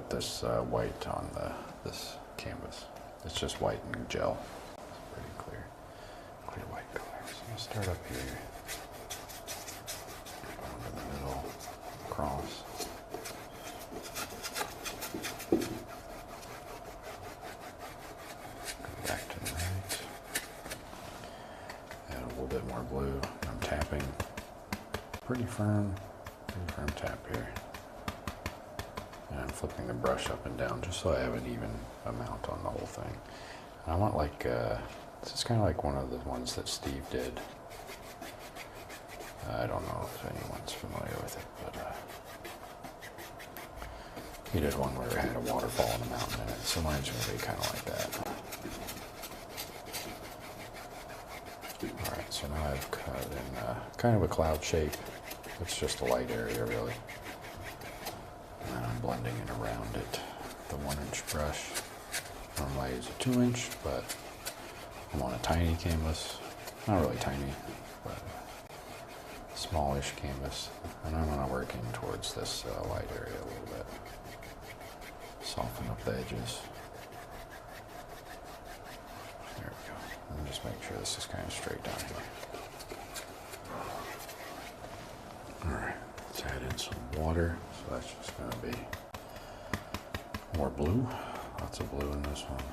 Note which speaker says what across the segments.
Speaker 1: put this white on this canvas. It's just white and gel. It's pretty clear white color. So I'm gonna start up here, over the middle, across. Go back to the right. Add a little bit more blue. I'm tapping pretty firm tap here. And I'm flipping the brush up and down just so I have an even amount on the whole thing. And I want like, this is kind of like one of the ones that Steve did. I don't know if anyone's familiar with it, but he did one where it had a waterfall and a mountain in it. So mine's going to be kind of like that. Alright, so now I've cut in kind of a cloud shape. It's just a light area really. And I'm blending it around it. The 1-inch brush. Normally I use a 2-inch, but I'm on a tiny canvas. Not really tiny, but smallish canvas. And I'm going to work in towards this light area a little bit. Soften up the edges. There we go. And just make sure this is kind of straight down here. Alright, let's add in some water. So that's just going to be more blue. Lots of blue in this one.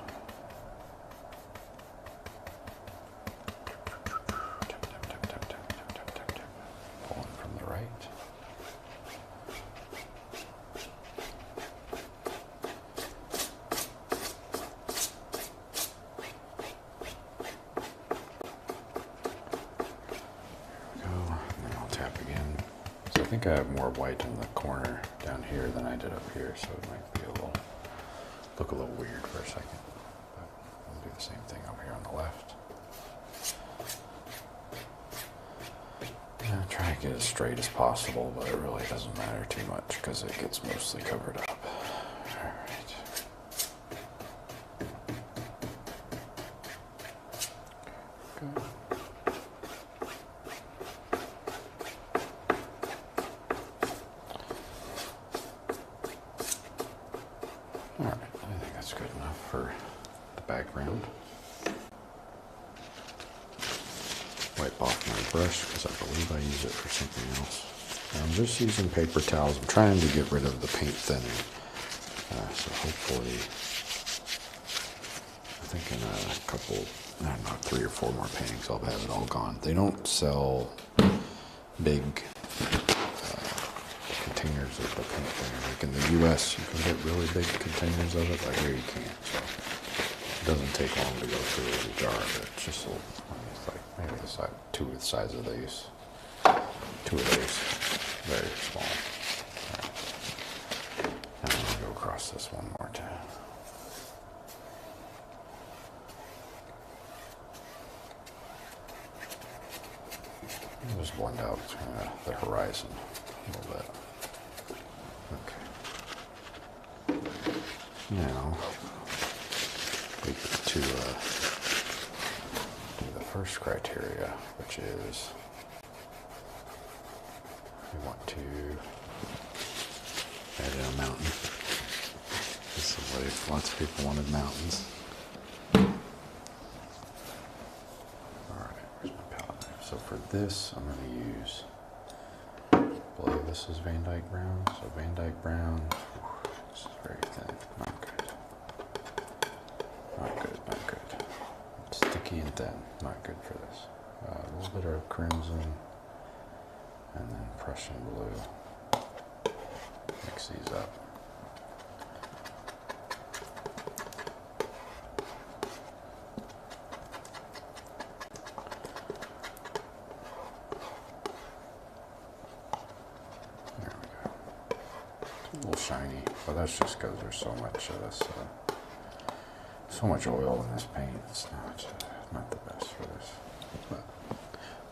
Speaker 1: Tap, tap, tap, tap, tap, tap, tap, tap, tap. Pulling from the right. I think I have more white in the corner down here than I did up here, so it might be look a little weird for a second. But I'll do the same thing over here on the left. Yeah, try to get as straight as possible, but it really doesn't matter too much because it gets mostly covered up. Alright. Good. Alright, I think that's good enough for the background. Wipe off my brush because I believe I use it for something else. And I'm just using paper towels. I'm trying to get rid of the paint thinning. So hopefully, I think in a couple, I don't know, 3 or 4 more paintings I'll have it all gone. They don't sell big containers of the paint thinner. Like in the US, you can get really big containers of it, but here you can't. So it doesn't take long to go through the jar, but it's just a little, it's like maybe the size, 2 of the size of these. 2 of these, very small. Right. Now I'm gonna go across this one more time. Just blend out the horizon a little bit. Okay. Now, we get to do the first criteria, which is we want to add in a mountain. This is the way lots of people wanted mountains. Alright, where's my palette knife? So for this, I'm going to use, I believe this is Van Dyke Brown. So Van Dyke Brown, this is very thin. Not good. Not good, not good. It's sticky and thin. Not good for this. A little bit of crimson. And then Prussian blue. Mix these up. There we go. It's a little shiny, but that's just because there's so much of this, so much oil in this paint. It's not the best for this. But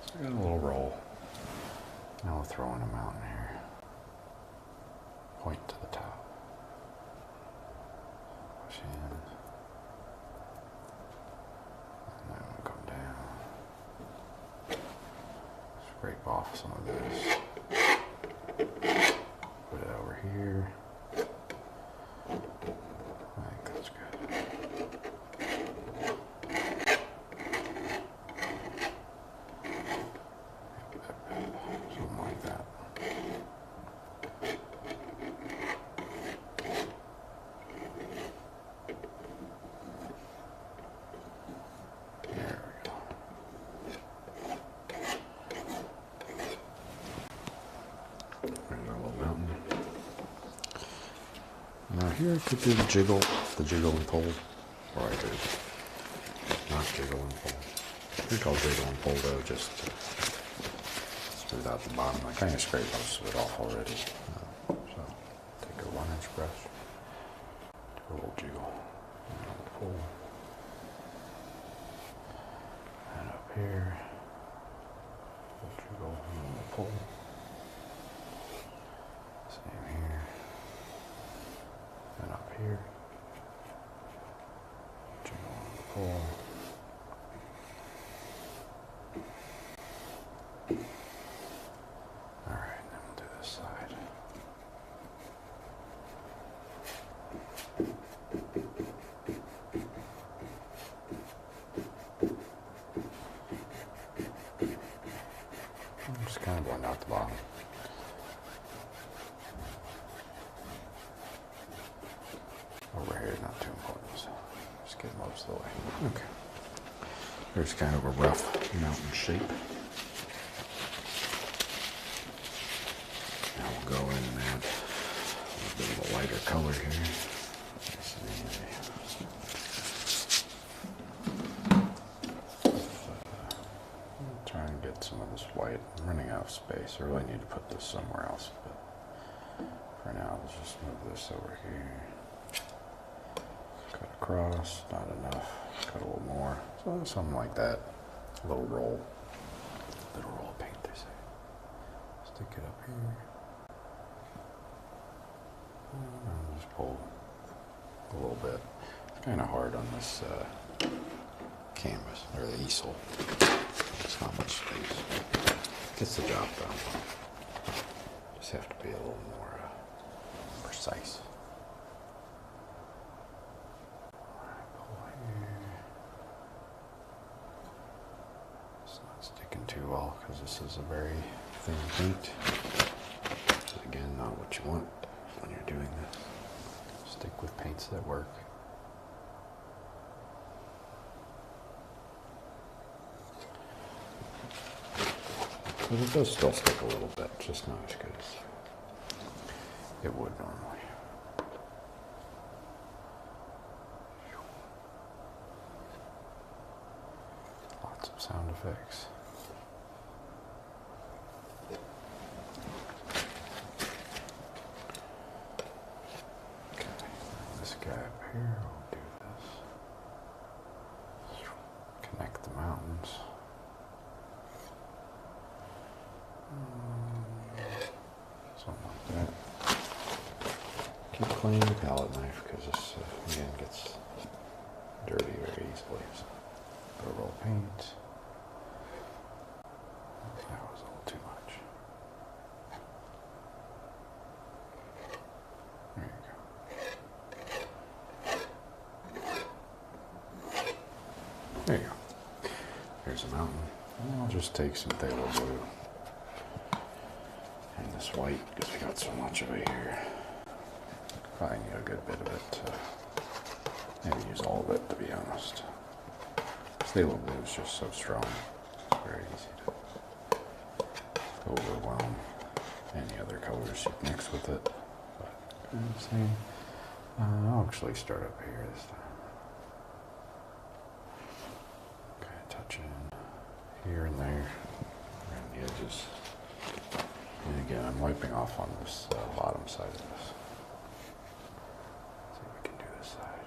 Speaker 1: so I got a little roll. Now we'll throw in a mountain here. Point to the top. Push in. And then we'll come down. Scrape off some of this. Put it over here. here I could do the jiggle and pull, or I could not jiggle and pull. I think I'll jiggle and pull though, just to smooth out the bottom. I kind of scraped most of it off already. So take a 1-inch brush, do a little jiggle, and I'll pull. And up here, we'll jiggle and we'll pull. Same here. And up here, jiggle and pull. Alright, then we'll do this side. Just kind of blend out the bottom. Over here, not too important, so just get most of the way. Okay. There's kind of a rough mountain shape. Now we'll go in and add a little bit of a lighter color here. Try and get some of this white. I'm running out of space. I really need to put this somewhere else, but for now, let's just move this over here. Cut across, not enough. Cut a little more. So something like that. A little roll. Little roll of paint, they say. Stick it up here. And just pull a little bit. It's kind of hard on this canvas, or the easel. It's not much space. Gets the job done. Just have to be a little more precise. It's not sticking too well because this is a very thin paint. Which is again not what you want when you're doing this. Stick with paints that work. But it does still stick a little bit, just not as good as it would normally. Lots of sound effects. Okay, this guy up here, we'll do this. Connect the mountains. Something like that. Keep cleaning the palette knife because this again gets dirty very easily. So put a roll of paint. That was a little too much. There you go. There you go. There's a mountain. And I'll just take some phthalo blue. And this white, because we got so much of it here. Probably need a good bit of it. Maybe use all of it, to be honest. Phthalo blue is just so strong. It's very easy to overwhelm any other colors you mix with it. But same. I'll actually start up here this time. Okay, touch in here and there, around the edges. And again, I'm wiping off on this bottom side of this. See if we can do this side.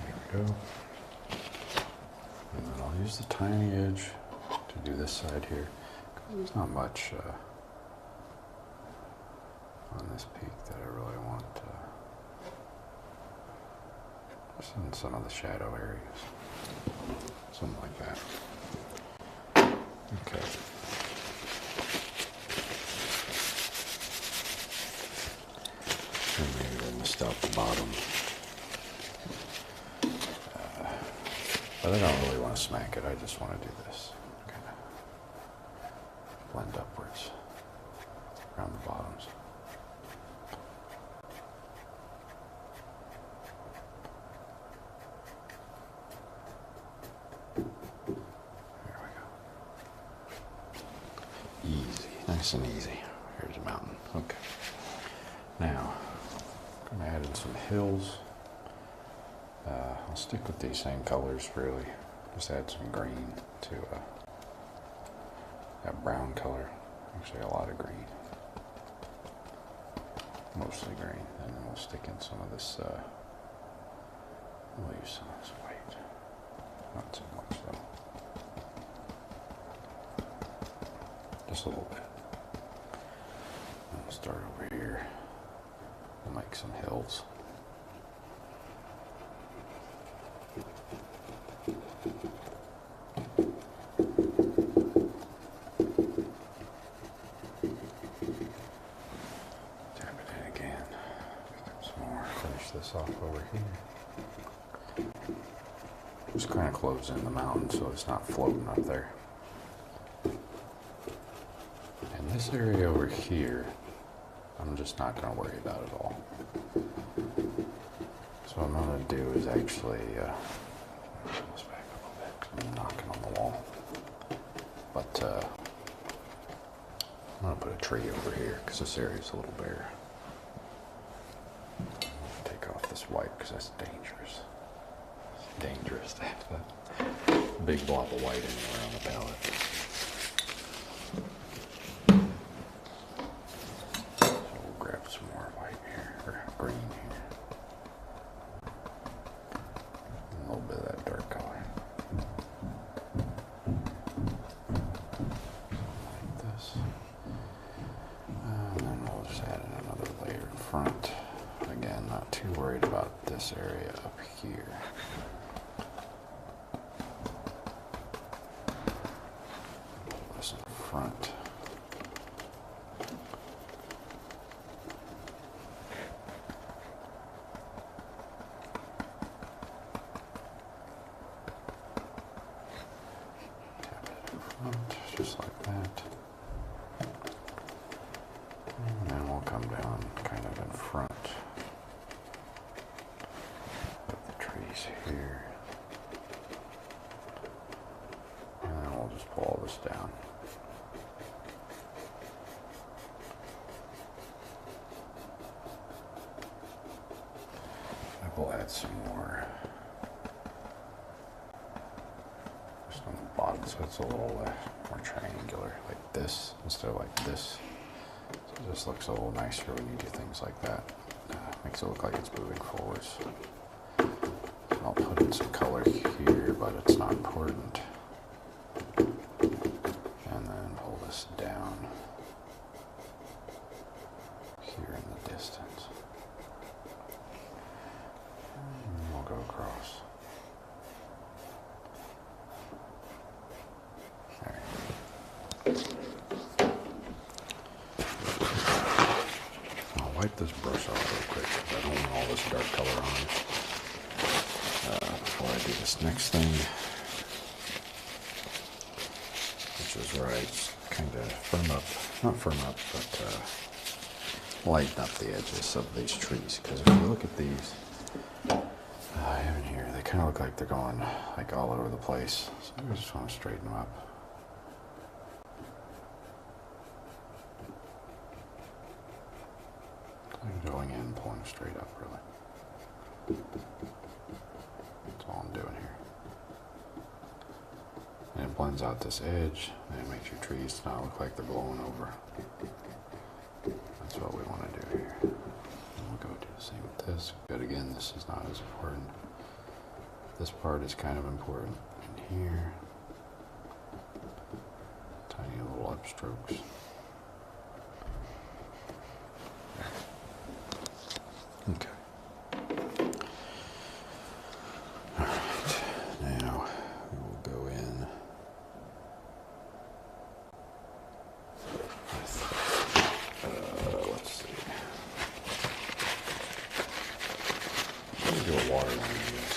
Speaker 1: There we go. And then I'll use the tiny edge to do this side here, because there's not much on this peak that I really want. Just in some of the shadow areas. Something like that. Okay. And maybe we'll mist out the bottom. But I don't really want to smack it. I just want to do this. Kind of blend upwards around the bottoms. Nice and easy. Here's a mountain. Okay. Now, I'm going to add in some hills. I'll stick with these same colors really. Just add some green to that brown color. Actually, a lot of green. Mostly green. And then we'll stick in some of this, we'll use some of this white. Not too much though. Just a little bit. And we'll start over here. We'll make some hills. Tap it in again. Pick up some more. Finish this off over here. Just kind of close in the mountain so it's not floating up there. And this area over here, I'm just not going to worry about at all. So what I'm going to do is actually, pull this back a little bit because I'm knocking on the wall. But I'm going to put a tree over here because this area is a little bare. Take off this white because that's dangerous. It's dangerous to have that big blob of white anywhere on the palette. Some more white here, or green here. A little bit of that dark color. Like this. And then we'll just add in another layer in front. Again, not too worried about this area up here. Pull this in front. Just like that. And then we'll come down kind of in front. Put the trees here. And then we'll just pull all this down. I will add some more. Just on the bottom so it's a little more triangular, like this, instead of like this. So it just looks a little nicer when you do things like that. Makes it look like it's moving forwards. And I'll put in some color here, but it's not important. And then pull this down here in the distance. And we'll go across. I'll wipe this brush off real quick because I don't want all this dark color on it. Before I do this next thing, which is where I kind of not firm up, but lighten up the edges of these trees. Because if you look at these, I have in here, they kind of look like they're going like all over the place. So I just want to straighten them up. I'm going in and pulling straight up, really. That's all I'm doing here. And it blends out this edge, and it makes your trees not look like they're blowing over. That's what we want to do here. And we'll go do the same with this. But again, this is not as important. This part is kind of important in here. Tiny little upstrokes. Okay. All right. Now we will go in with, let's see. Let's do a waterline again.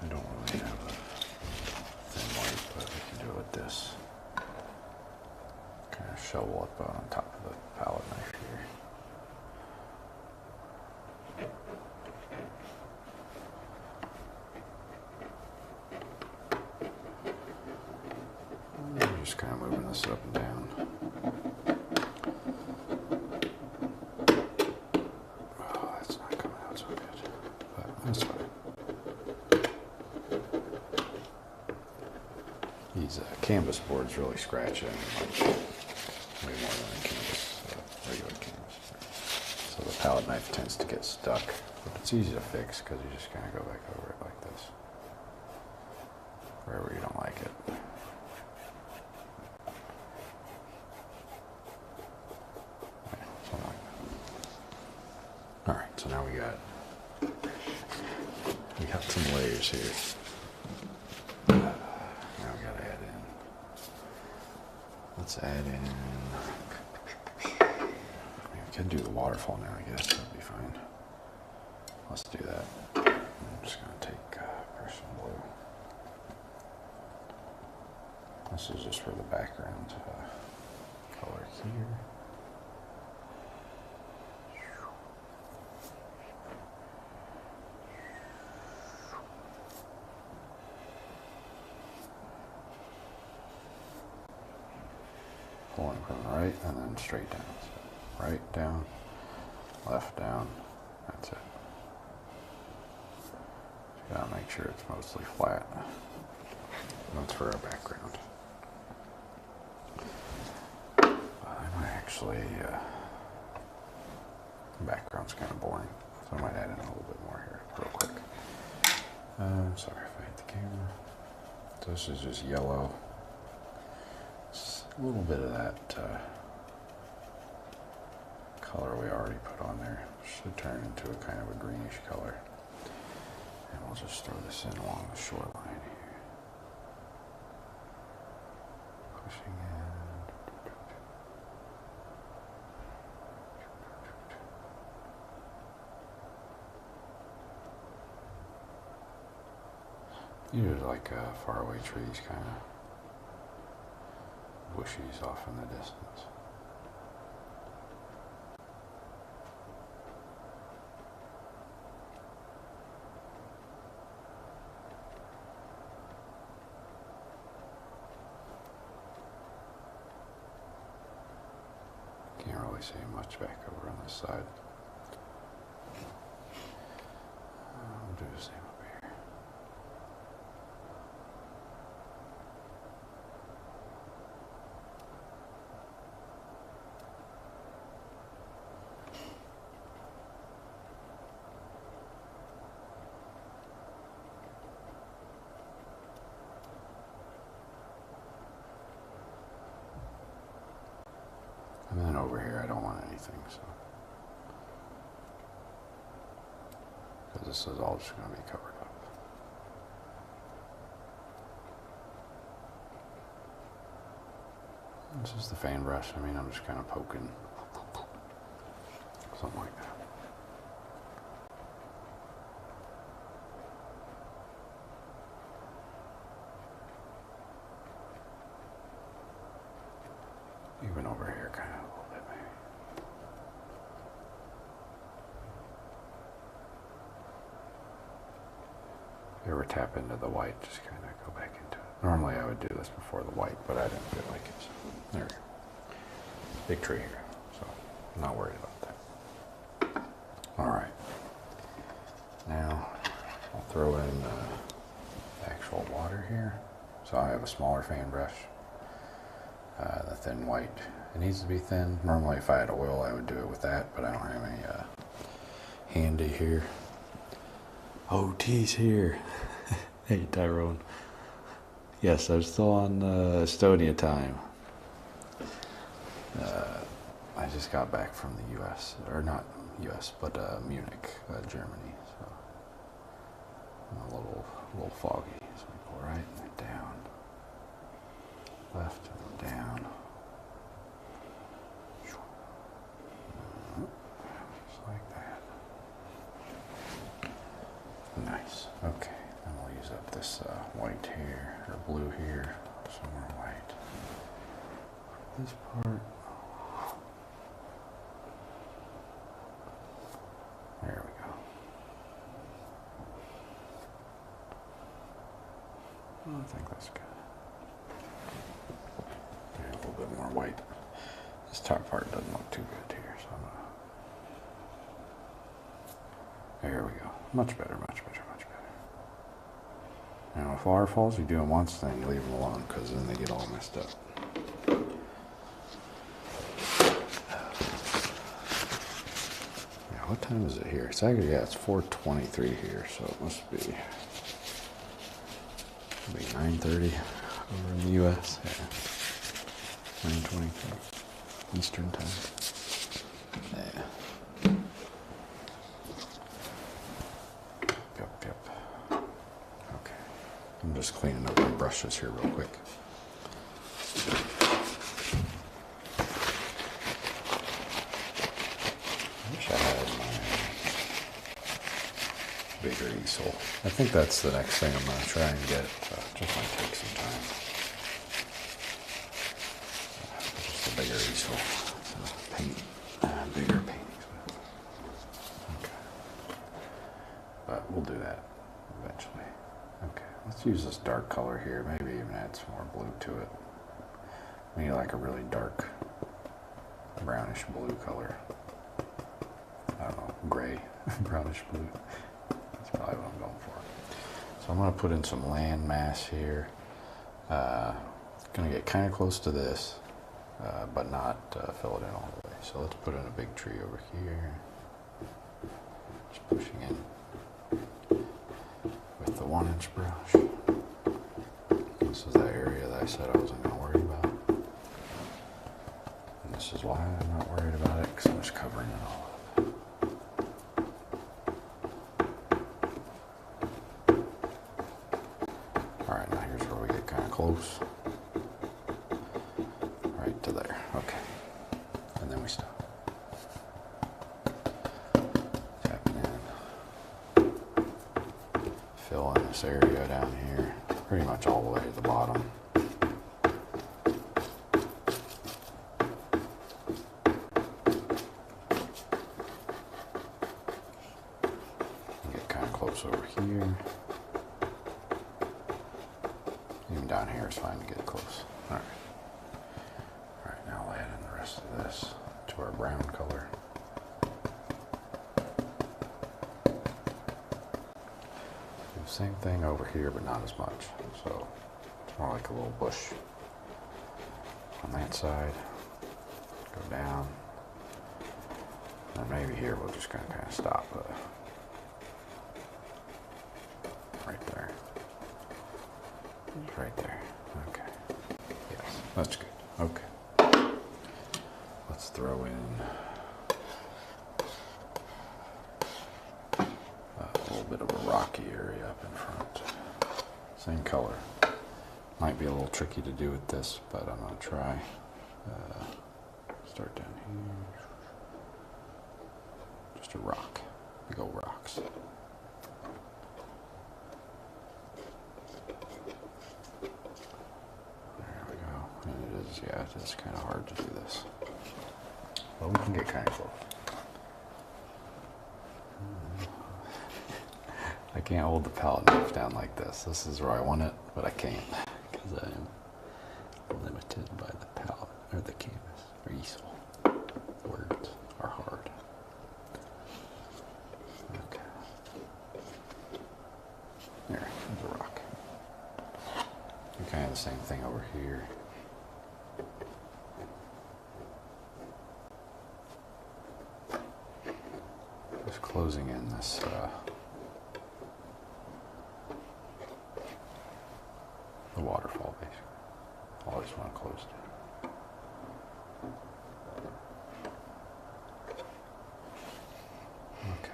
Speaker 1: I don't really have a thin white, but we can do it with this. Kind of shovel up on top of the palette knife here. just kind of moving this up and down. Oh, that's not coming out so good, but that's fine. These canvas boards really scratch in much, way more than a canvas, regular canvas. So the palette knife tends to get stuck, but it's easy to fix because you just kind of go back over it like this, wherever you don't like it. Yeah, something like that. All right, so now we got some layers here. Let's add in, we can do the waterfall now, I guess, that'd be fine. Let's do that. I'm just gonna take Prussian blue. This is just for the background color here. Pulling from the right and then straight down. So right down, left down, that's it. Just gotta make sure it's mostly flat. That's for our background. I might actually, the background's kind of boring, so I might add in a little bit more here real quick. Sorry if I hit the camera. So this is just yellow. A little bit of that color we already put on there should turn into a kind of a greenish color. And we'll just throw this in along the shoreline here. Pushing in. These are like faraway trees, kind of. Bushies off in the distance. Can't really see much back over on this side. I'll do the same up here. And then over here, I don't want anything, so. Because this is all just going to be covered up. This is the fan brush. I mean, I'm just kind of poking. Something like that. Even over here, kind of a little bit, maybe. If you ever tap into the white, just kind of go back into it. Normally I would do this before the white, but I didn't feel like it. So there we go. Big tree here, so I'm not worried about that. All right. Now I'll throw in actual water here. So I have a smaller fan brush. The thin white. It needs to be thin. Normally if I had oil I would do it with that, but I don't have any handy here. OT's here. Hey Tyrone. Yes, I'm still on Estonia time. I just got back from the US, or not US, but Munich, Germany. So I'm a little foggy. So we go right and down. Left and down. Just like that. Nice. Okay. Then we'll use up this white here, or blue here. Some more white. This part. There we go. I think that's good. bit more white. This top part doesn't look too good here, so I'm gonna... There we go. Much better, much better, much better. Now with waterfalls, you do them once, then you leave them alone, because then they get all messed up. What time is it here? It's actually, yeah, it's 4:23 here, so it must be 9:30 over in the U.S. Yeah, 9:23 Eastern time. Yeah. Yep. Okay. I'm just cleaning up my brushes here real quick. Bigger easel. I think that's the next thing I'm going to try and get. Just might take some time. Just a bigger easel. Paint. Bigger paintings. Okay. But we'll do that eventually. Okay. Let's use this dark color here. Maybe even add some more blue to it. Maybe like a really dark brownish blue color. I don't know. Gray. Brownish blue. That's probably what I'm going for. So I'm going to put in some land mass here. Going to get kind of close to this, but not fill it in all the way. So let's put in a big tree over here. Just pushing in with the 1-inch brush. This is that area that I said I wasn't going to worry about. And this is why I'm not worried about it, because I'm just covering it all up. Close. Right to there. Okay. And then we stop. Tapping in. Fill in this area down here. Pretty much all the way to the bottom. Get kind of close over here. Even down here is fine to get close. Alright. Alright, now I'll add in the rest of this to our brown color. Do the same thing over here, but not as much. So it's more like a little bush on that side. Go down. And maybe here we'll just kind of stop right there. Right there. Okay. Yes, that's good. Okay. Let's throw in a little bit of a rocky area up in front. Same color. Might be a little tricky to do with this, but I'm going to try. Start down here. Just a rock. Big old rocks. Yeah, it's kind of hard to do this. But we can get kind of close. I can't hold the palette knife down like this. This is where I want it, but I can't because I am limited by the palette or the canvas or easel. The words are hard. Okay. There's a rock. And kind of the same thing over here. Just closing in this the waterfall basically. Always want to close it. Okay.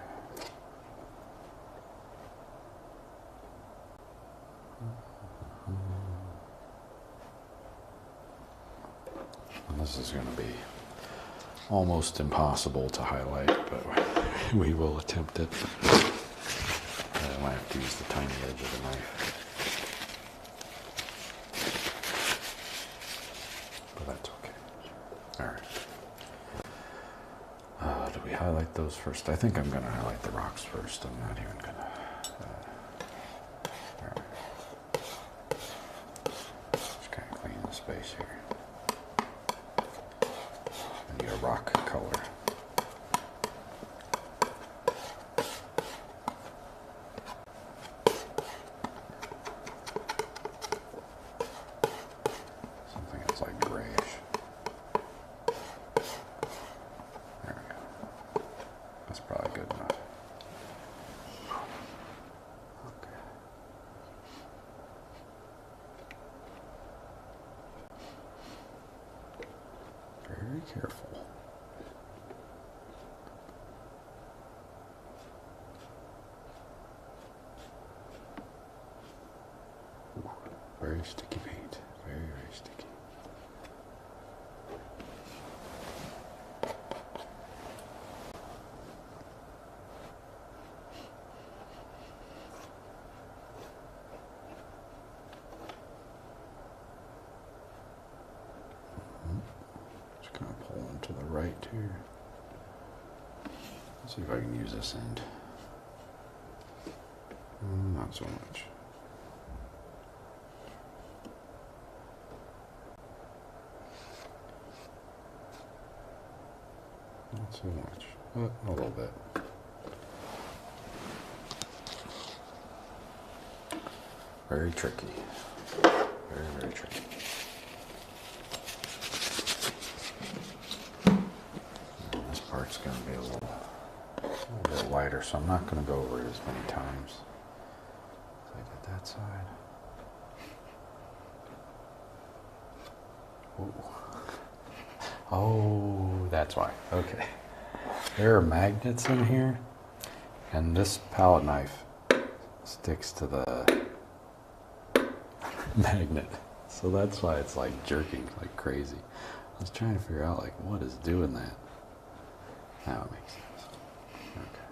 Speaker 1: And this is going to be almost impossible to highlight, but we will attempt it. I might have to use the tiny edge of the knife. But that's okay. Alright. Do we highlight those first? I think I'm going to highlight the rocks first. I'm not even going to... Alright. Just kind of clean the space here. very careful. Ooh, very sticky paint. Very, very sticky. Just gonna pull them to the right here. Let's see if I can use this end. Not so much. Not so much, but a little bit. Very tricky. Very, very tricky. And this part's going to be a little bit lighter, so I'm not going to go over it as many times as I did that side. Ooh. Oh, that's why. Okay. There are magnets in here, and this palette knife sticks to the magnet. So that's why it's like jerking like crazy. I was trying to figure out like what is doing that. Now it makes sense. Okay.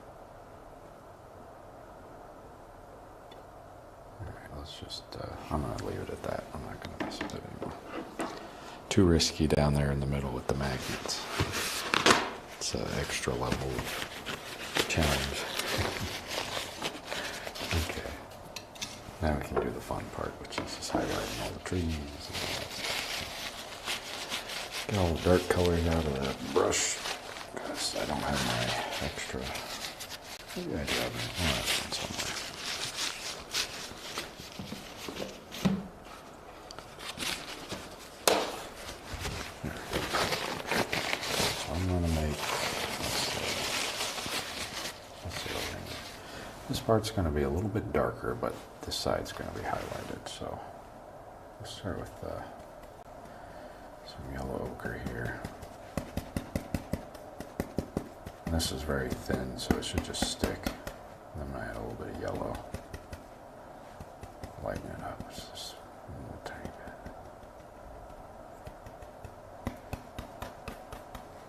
Speaker 1: Alright, let's just, I'm going to leave it at that. I'm not going to mess with it anymore. Too risky down there in the middle with the magnets. It's an extra level of challenge. Okay. Now we can do the fun part, which is just highlighting all the trees and all that stuff. Get all the dark colors out of that brush, because I don't have my extra. Maybe I do have it. Oh, that's one somewhere. This part's going to be a little bit darker, but this side's going to be highlighted. So let's start with some yellow ochre here. And this is very thin, so it should just stick. And I'm going to add a little bit of yellow. Lighten it up just a little tiny bit.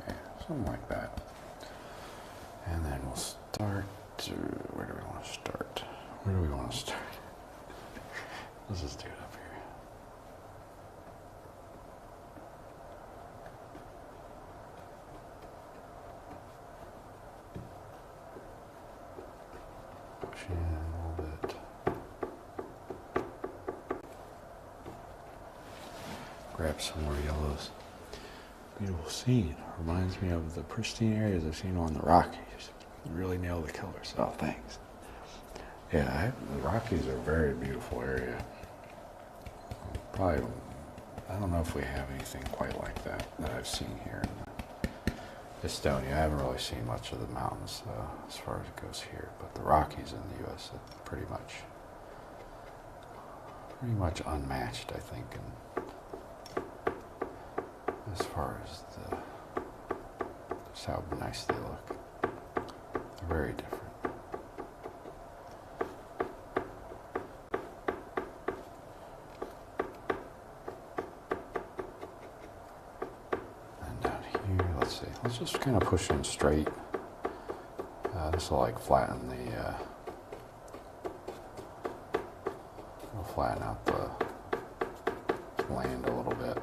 Speaker 1: Yeah, something like that. And then we'll start. Where do we want to start? Where do we want to start? Let's just do it up here. Push in a little bit. Grab some more yellows. Beautiful scene. Reminds me of the pristine areas I've seen on the Rockies. You really nail the colors. Oh, thanks. Yeah, the Rockies are a very beautiful area. Probably, I don't know if we have anything quite like that I've seen here in Estonia. I haven't really seen much of the mountains as far as it goes here, but the Rockies in the U.S. are pretty much unmatched, I think, and as far as just how nice they look. Very different. And down here, let's see. Let's just kind of push in straight. This will like flatten will flatten out the land a little bit.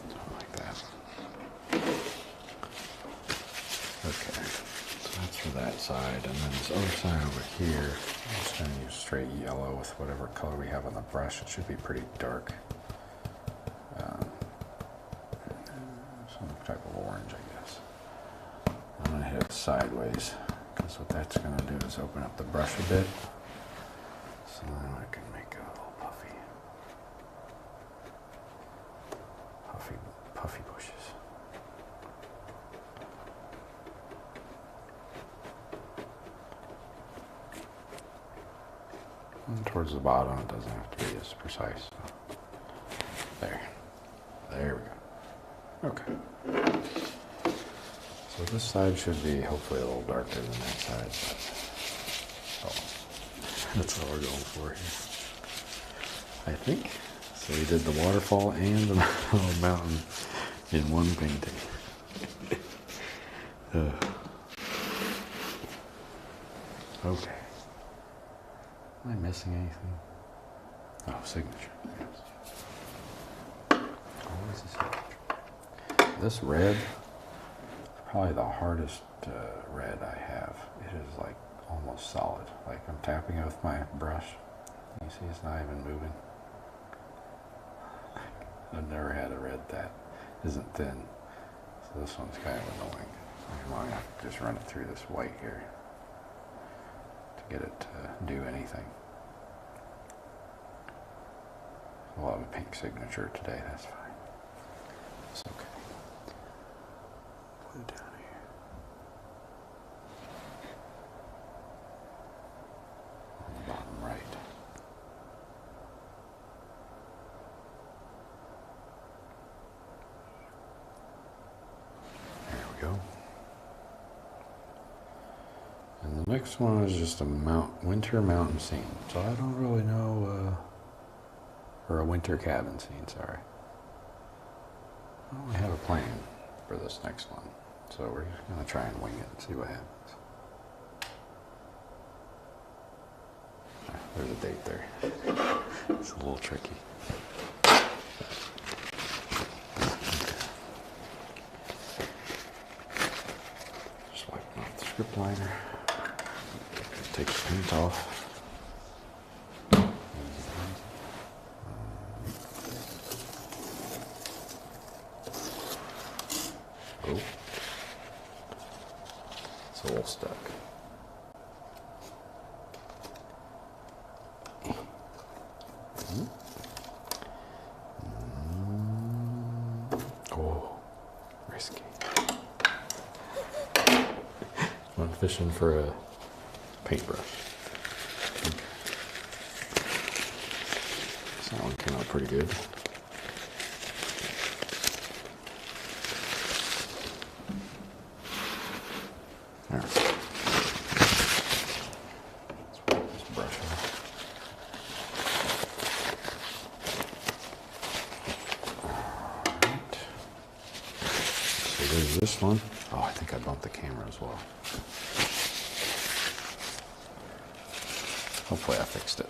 Speaker 1: Something like that. Okay, so that's for that side, and then this other side over here, I'm just going to use straight yellow with whatever color we have on the brush. It should be pretty dark. Some type of orange, I guess. I'm going to hit it sideways, because what that's going to do is open up the brush a bit, so then I can make it a little puffy bushes. And towards the bottom, it doesn't have to be as precise. So. There we go. Okay. So this side should be hopefully a little darker than that side, but that's all we're going for here. I think. So we did the waterfall and the mountain in one painting. Okay. Am I missing anything? Oh, signature. Yes. Always a signature. This red is probably the hardest red I have. It is like almost solid. Like I'm tapping it with my brush. You see it's not even moving. I've never had a red that isn't thin. So this one's kind of annoying. I might have to just run it through this white here to get it to do anything. We'll have a pink signature today, that's fine. It's okay. Put it down here. On the bottom right. There we go. And the next one is just a winter mountain scene. So I don't really know, or a winter cabin scene, sorry. I don't really have a plan for this next one. So we're just going to try and wing it and see what happens. There's a date there. It's a little tricky. Just wiping off the script liner. Take the paint off. Oh. It's a little stuck. Oh, risky. Went fishing for a paintbrush. Okay. So that one came out pretty good. All right. Let's wipe this brush off. Alright. So there's this one. Oh, I think I bumped the camera as well. Hopefully I fixed it.